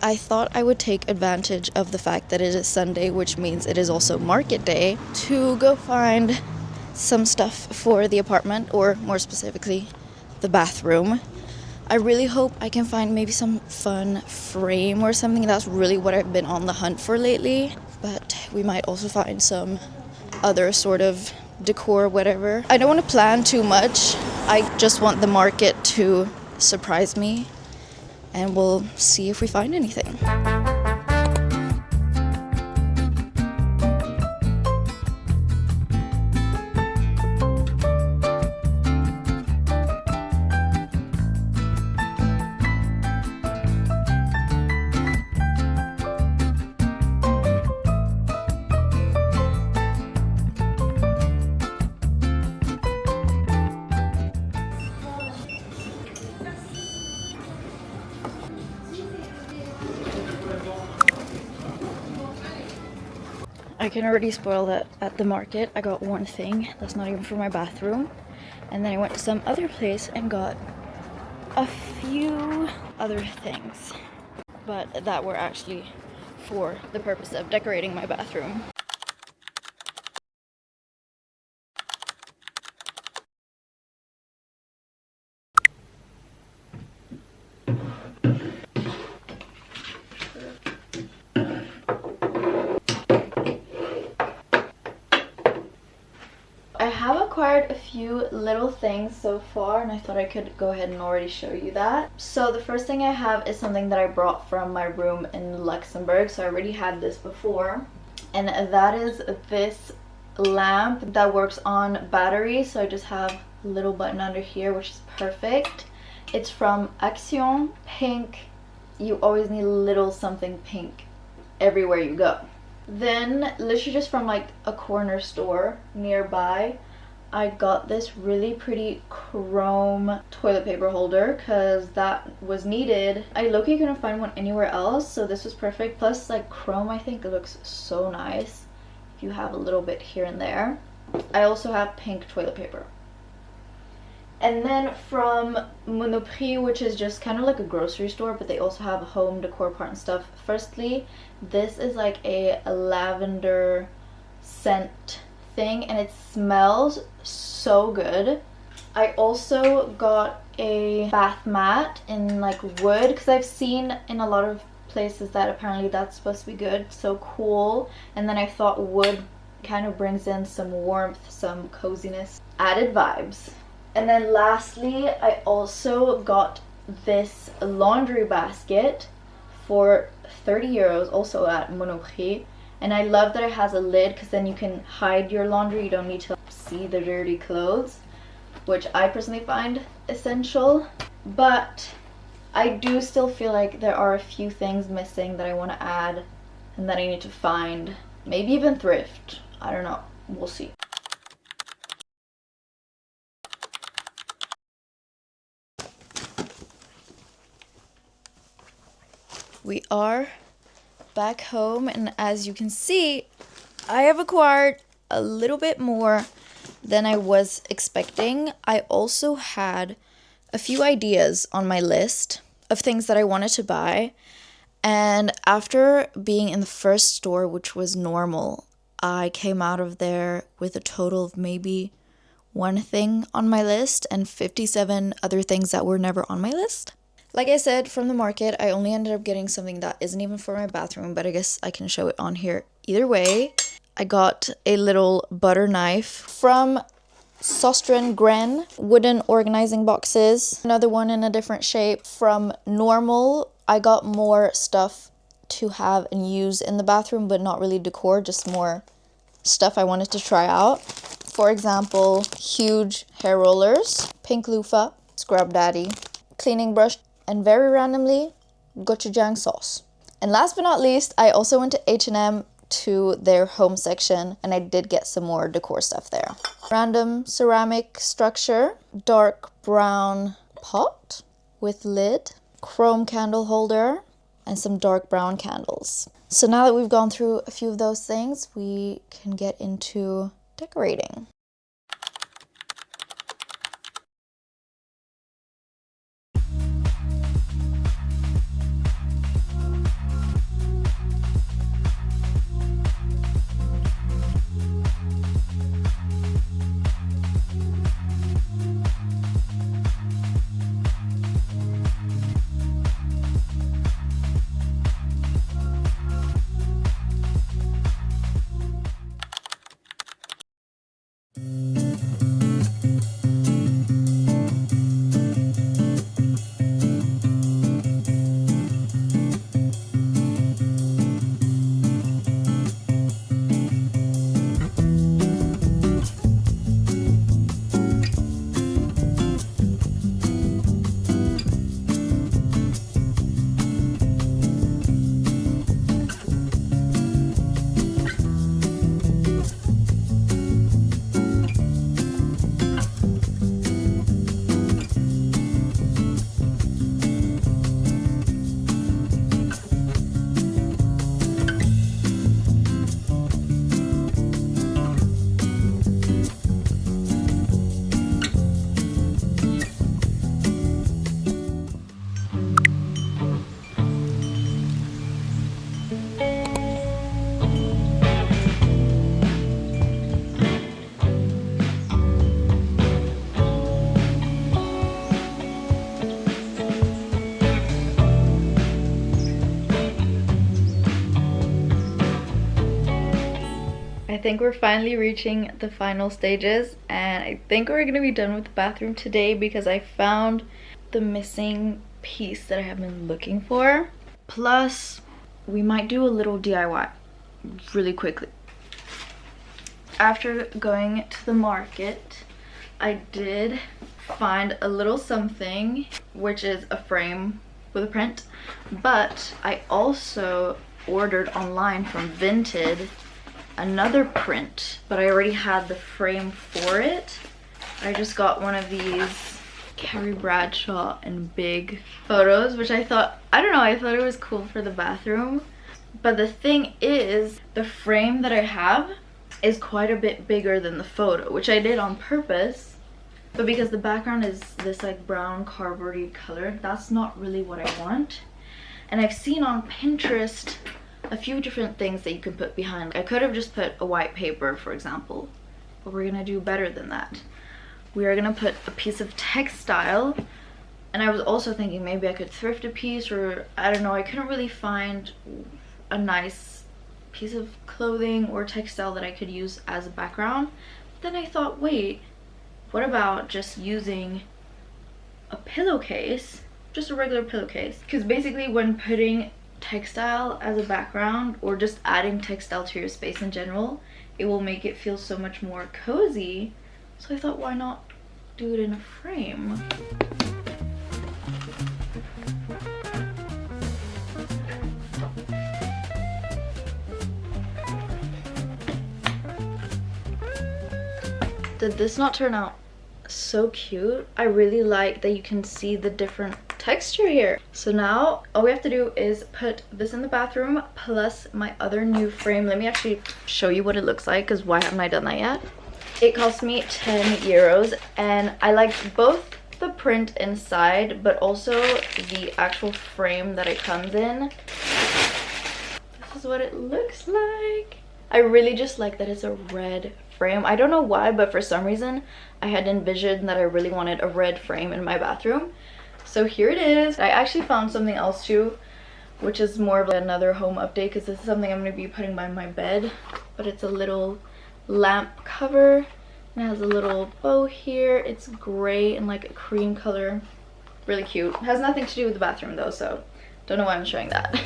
I thought I would take advantage of the fact that it is Sunday, which means it is also market day, to go find some stuff for the apartment, or more specifically, the bathroom. I really hope I can find maybe some fun frame or something. That's really what I've been on the hunt for lately. But we might also find some other sort of decor, whatever. I don't want to plan too much. I just want the market to surprise me, and we'll see if we find anything. I can already spoil that at the market I got one thing that's not even for my bathroom, and then I went to some other place and got a few other things, but that were actually for the purpose of decorating my bathroom. I have acquired a few little things so far, and I thought I could go ahead and already show you that. So the first thing I have is something that I brought from my room in Luxembourg, so I already had this before, and that is this lamp that works on battery. So I just have a little button under here, which is perfect. It's from Action, pink. You always need a little something pink everywhere you go. Then, literally just from like a corner store nearby, I got this really pretty chrome toilet paper holder because that was needed. I low-key couldn't find one anywhere else, so this was perfect. Plus, like, chrome, I think it looks so nice if you have a little bit here and there. I also have pink toilet paper. And then from Monoprix, which is just kind of like a grocery store, but they also have a home decor part and stuff. Firstly, this is like a lavender scent thing, and it smells so good. I also got a bath mat in like wood, because I've seen in a lot of places that apparently that's supposed to be good. So cool. And then I thought wood kind of brings in some warmth, some coziness, added vibes. And then lastly, I also got this laundry basket for 30 euros, also at Monoprix. And I love that it has a lid, because then you can hide your laundry. You don't need to see the dirty clothes, which I personally find essential. But I do still feel like there are a few things missing that I want to add and that I need to find. Maybe even thrift. I don't know. We'll see. We are back home, and as you can see, I have acquired a little bit more than I was expecting. I also had a few ideas on my list of things that I wanted to buy, and after being in the first store, which was normal, I came out of there with a total of maybe one thing on my list and 57 other things that were never on my list. Like I said, from the market, I only ended up getting something that isn't even for my bathroom, but I guess I can show it on here either way. I got a little butter knife from Sostren Gren, wooden organizing boxes. Another one in a different shape. From Normal, I got more stuff to have and use in the bathroom, but not really decor, just more stuff I wanted to try out. For example, huge hair rollers, pink loofah, scrub daddy, cleaning brush, and very randomly, gochujang sauce. And last but not least, I also went to H&M to their home section, and I did get some more decor stuff there. Random ceramic structure, dark brown pot with lid, chrome candle holder, and some dark brown candles. So now that we've gone through a few of those things, we can get into decorating. think we're finally reaching the final stages, and I think we're gonna be done with the bathroom today because I found the missing piece that I have been looking for. Plus, we might do a little DIY really quickly. After going to the market, I did find a little something, which is a frame with a print, but I also ordered online from Vinted another print, but I already had the frame for it. I just got one of these Carrie Bradshaw and big photos, which I thought, I don't know, I thought it was cool for the bathroom. But the thing is, the frame that I have is quite a bit bigger than the photo, which I did on purpose. But because the background is this like brown cardboardy color, that's not really what I want. And I've seen on Pinterest a few different things that you can put behind. I could have just put a white paper, for example, but we're gonna do better than that. We are gonna put a piece of textile, and I was also thinking maybe I could thrift a piece, or I don't know, I couldn't really find a nice piece of clothing or textile that I could use as a background. Then I thought, wait, what about just using a pillowcase, just a regular pillowcase? Because basically when putting textile as a background, or just adding textile to your space in general, it will make it feel so much more cozy. So I thought, why not do it in a frame? Did this not turn out so cute? I really like that you can see the different texture here. So now all we have to do is put this in the bathroom plus my other new frame. Let me actually show you what it looks like, because why haven't I done that yet? It cost me 10 euros, and I like both the print inside but also the actual frame that it comes in. This is what it looks like. I really just like that it's a red frame. I don't know why, but for some reason I had envisioned that I really wanted a red frame in my bathroom. So here it is. I actually found something else too, which is more of another home update, because this is something I'm going to be putting by my bed. But it's a little lamp cover, and it has a little bow here. It's gray and like a cream color. Really cute. It has nothing to do with the bathroom though, so don't know why I'm showing that.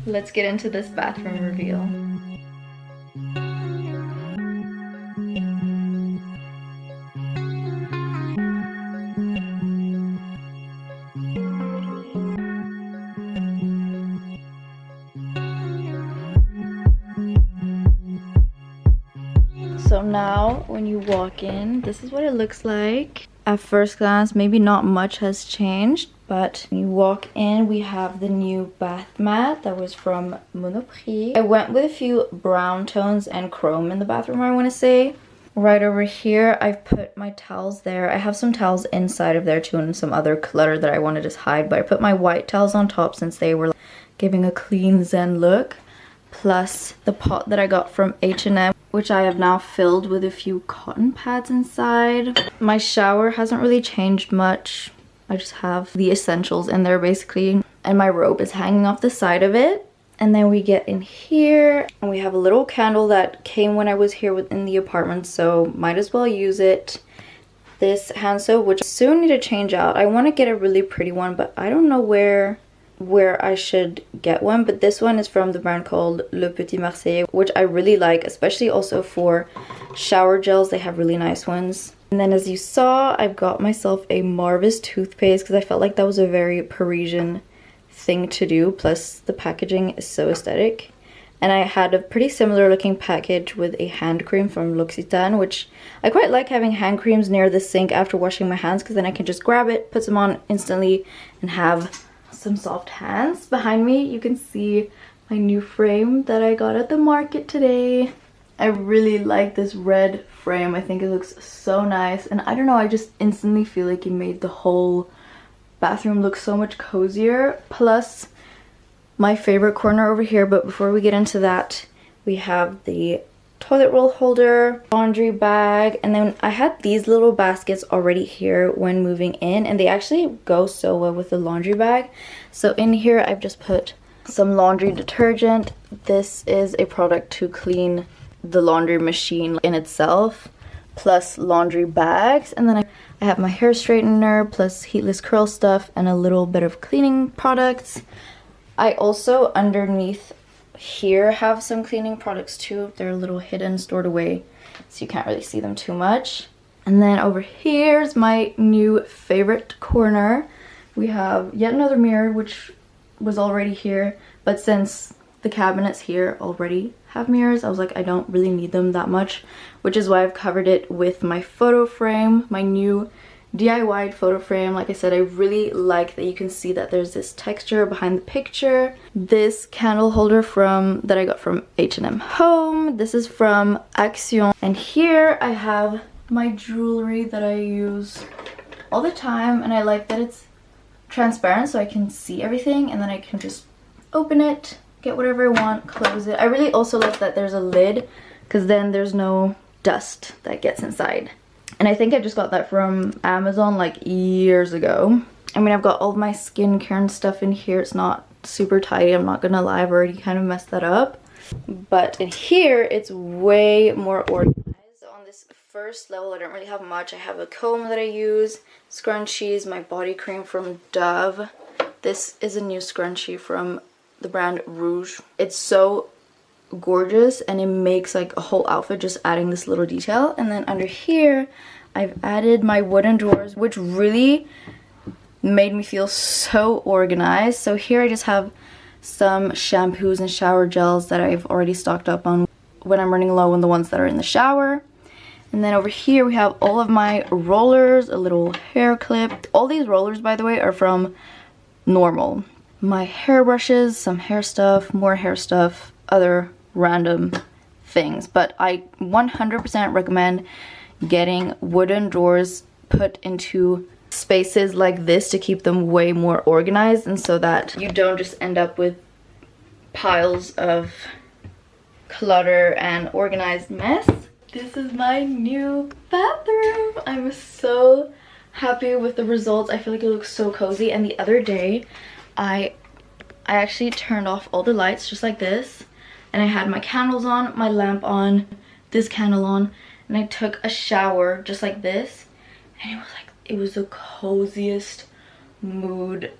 Let's get into this bathroom reveal. So now when you walk in, this is what it looks like. At first glance, maybe not much has changed, but when you walk in, we have the new bath mat that was from Monoprix. I went with a few brown tones and chrome in the bathroom, I want to say. Right over here, I've put my towels there. I have some towels inside of there too, and some other clutter that I want to just hide, but I put my white towels on top since they were giving a clean zen look. Plus the pot that I got from H&M, which I have now filled with a few cotton pads inside. My shower hasn't really changed much. I just have the essentials in there basically, and my robe is hanging off the side of it. And then we get in here and we have a little candle that came when I was here within the apartment, so might as well use it. This hand soap, which I soon need to change out. I want to get a really pretty one, but I don't know where I should get one. But this one is from the brand called Le Petit Marseillais, which I really like, especially also for shower gels. They have really nice ones. And then as you saw, I've got myself a Marvis toothpaste because I felt like that was a very Parisian thing to do. Plus the packaging is so aesthetic. And I had a pretty similar looking package with a hand cream from L'Occitane, which I quite like having hand creams near the sink after washing my hands, because then I can just grab it, put some on instantly, and have some soft hands. Behind me you can see my new frame that I got at the market today. I really like this red frame. I think it looks so nice, and I don't know, I just instantly feel like it made the whole bathroom look so much cozier. Plus my favorite corner over here, but before we get into that, we have the toilet roll holder, laundry bag, and then I had these little baskets already here when moving in, and they actually go so well with the laundry bag. So in here I've just put some laundry detergent. This is a product to clean the laundry machine in itself, plus laundry bags, and then I have my hair straightener plus heatless curl stuff and a little bit of cleaning products. I also underneath here have some cleaning products too. They're a little hidden, stored away, so you can't really see them too much. And then over here's my new favorite corner. We have yet another mirror, which was already here, but since the cabinets here already have mirrors, I was like, I don't really need them that much, which is why I've covered it with my photo frame, my new DIY photo frame. Like I said, I really like that you can see that there's this texture behind the picture. This candle holder that I got from H&M Home. This is from Action. And here I have my jewelry that I use all the time, and I like that it's transparent so I can see everything, and then I can just open it, get whatever I want, close it. I really also like that there's a lid, because then there's no dust that gets inside. And I think I just got that from Amazon like years ago. I mean, I've got all of my skincare and stuff in here. It's not super tidy, I'm not gonna lie. I've already kind of messed that up. But in here, it's way more organized. On this first level, I don't really have much. I have a comb that I use, scrunchies, my body cream from Dove. This is a new scrunchie from the brand Rouge. It's so gorgeous, and it makes like a whole outfit just adding this little detail. And then under here I've added my wooden drawers, which really made me feel so organized. So here I just have some shampoos and shower gels that I've already stocked up on when I'm running low on the ones that are in the shower. And then over here we have all of my rollers, a little hair clip. All these rollers, by the way, are from Normal. My hairbrushes, some hair stuff, more hair stuff, other random things. But I 100% recommend getting wooden drawers put into spaces like this to keep them way more organized, and so that you don't just end up with piles of clutter and organized mess. This is my new bathroom. I'm so happy with the results. I feel like it looks so cozy. And the other day I actually turned off all the lights just like this, and I had my candles on, my lamp on, this candle on, and I took a shower just like this, and it was the coziest mood.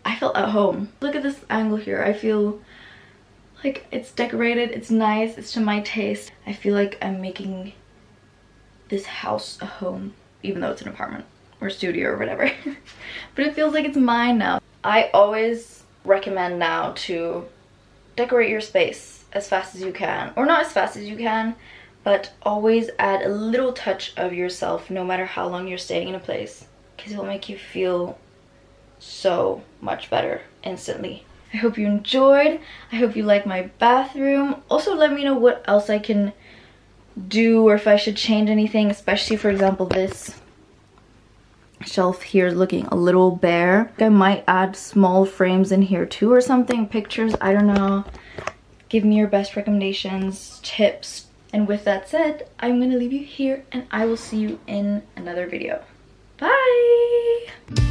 I felt at home. Look at this angle here. I feel like it's decorated, it's nice, it's to my taste. I feel like I'm making this house a home, even though it's an apartment or studio or whatever. But it feels like it's mine now. I always recommend now to decorate your space as fast as you can, or not as fast as you can, but always add a little touch of yourself no matter how long you're staying in a place, because it will make you feel so much better instantly. I hope you enjoyed. I hope you like my bathroom. Also, let me know what else I can do, or if I should change anything, especially for example this shelf here is looking a little bare. I might add small frames in here too or something, pictures, I don't know. Give me your best recommendations, tips. And with that said, I'm gonna leave you here, and I will see you in another video. Bye!